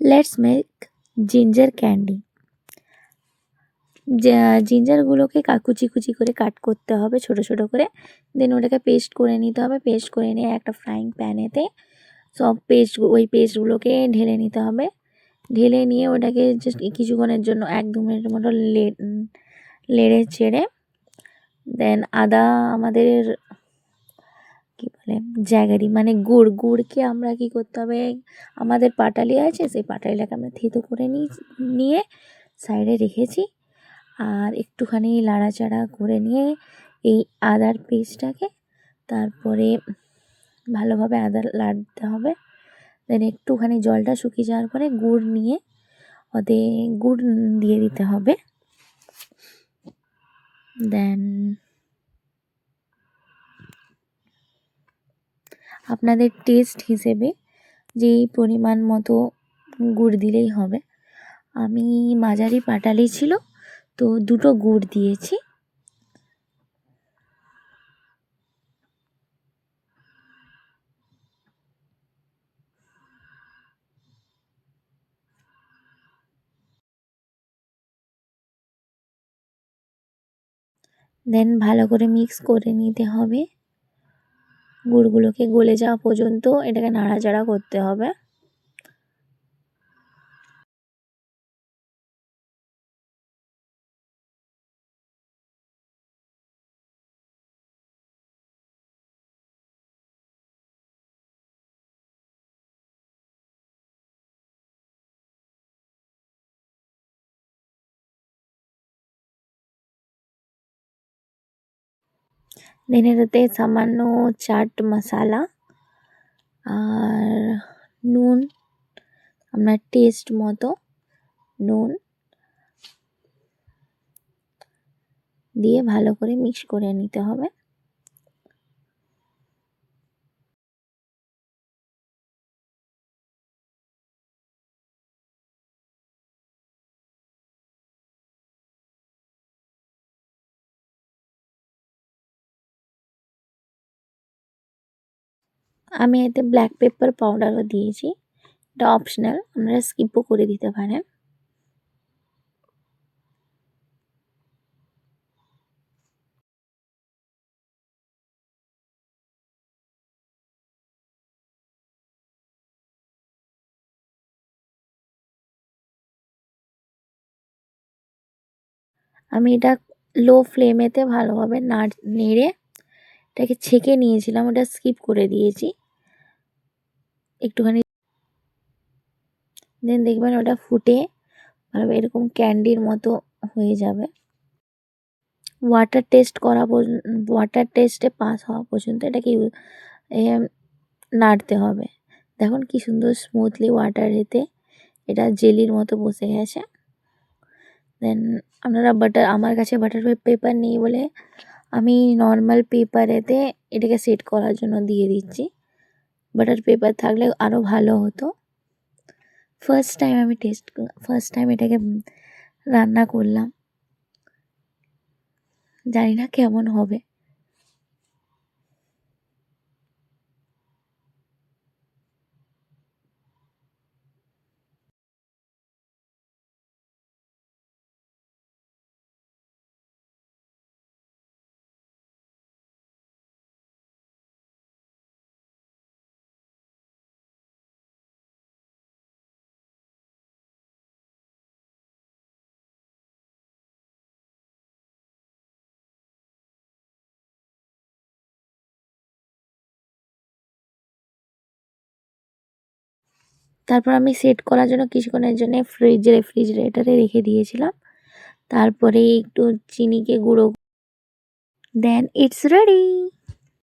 Let's make ginger candy. জিঞ্জারগুলোকে কুচি কুচি করে কাট করতে হবে ছোট ছোট করে, দেন ওটাকে পেস্ট করে নিতে হবে। পেস্ট করে নিয়ে একটা ফ্রাইং প্যানেতে সব ওই পেস্টগুলোকে ঢেলে নিতে হবে। ঢেলে নিয়ে ওটাকে জাস্ট কিছুক্ষণের জন্য 1-2 মিনিটের মতো নেড়ে চেড়ে দেন আদা আমাদের কী বলে জ্যাগারি মানে গুড়কে আমরা কী করতে হবে, আমাদের পাটালি আছে, সেই পাটালিটাকে আমরা থেতো করে নিয়ে সাইডে রেখেছি। আর একটুখানি নাড়াচাড়া করে নিয়ে এই আদার পেস্টটাকে তারপরে ভালোভাবে আদা নাড়তে হবে। দেন একটুখানি জলটা শুকিয়ে যাওয়ার পরে গুড় নিয়ে ওতে গুড় দিয়ে দিতে হবে। দেন আপনাদের টেস্ট হিসেবে যেই পরিমাণ মতো গুড় দিলেই হবে। আমি মাঝারি পাটালি ছিল তো 2টো গুড় দিয়েছি। দেন ভালো করে মিক্স করে নিতে হবে। গুড়গুলোকে গলে যাওয়া পর্যন্ত এটাকে নাড়াচাড়া করতে হবে। দেন এটাতে সামান্য চাট মশলা আর নুন, আপনার টেস্ট মতো নুন দিয়ে ভালো করে মিক্স করে নিতে হবে। আমি এতে ব্ল্যাক পেপার পাউডারও দিয়েছি, এটা অপশনাল, আপনারা স্কিপও করে দিতে পারেন। আমি এটা লো ফ্লেমেতে ভালোভাবে নেড়ে এটাকে ছেঁকে নিয়েছিলাম, ওটা স্কিপ করে দিয়েছি একটুখানি। দেন দেখবেন ওটা ফুটে ভালো এরকম ক্যান্ডির মতো হয়ে যাবে। ওয়াটার টেস্টে পাস হওয়া পর্যন্ত এটাকে নাড়তে হবে। দেখুন কি সুন্দর স্মুথলি ওয়াটারেতে এটা জেলির মতো বসে গেছে। দেন আপনারা আমার কাছে বাটার পেপার নেই বলে আমি নর্মাল পেপারেতে এটাকে সেট করার জন্য দিয়ে দিচ্ছি। বাটার পেপার থাকলে আরও ভালো হতো। ফার্স্ট টাইম এটাকে রান্না করলাম, জানি না কেমন হবে। তারপর আমি সেট করার জন্য কিছুক্ষণের জন্য রেফ্রিজারেটরে রেখে দিয়েছিলাম। তারপরে একটু চিনিকে গুঁড়ো, দেন ইটস রেডি।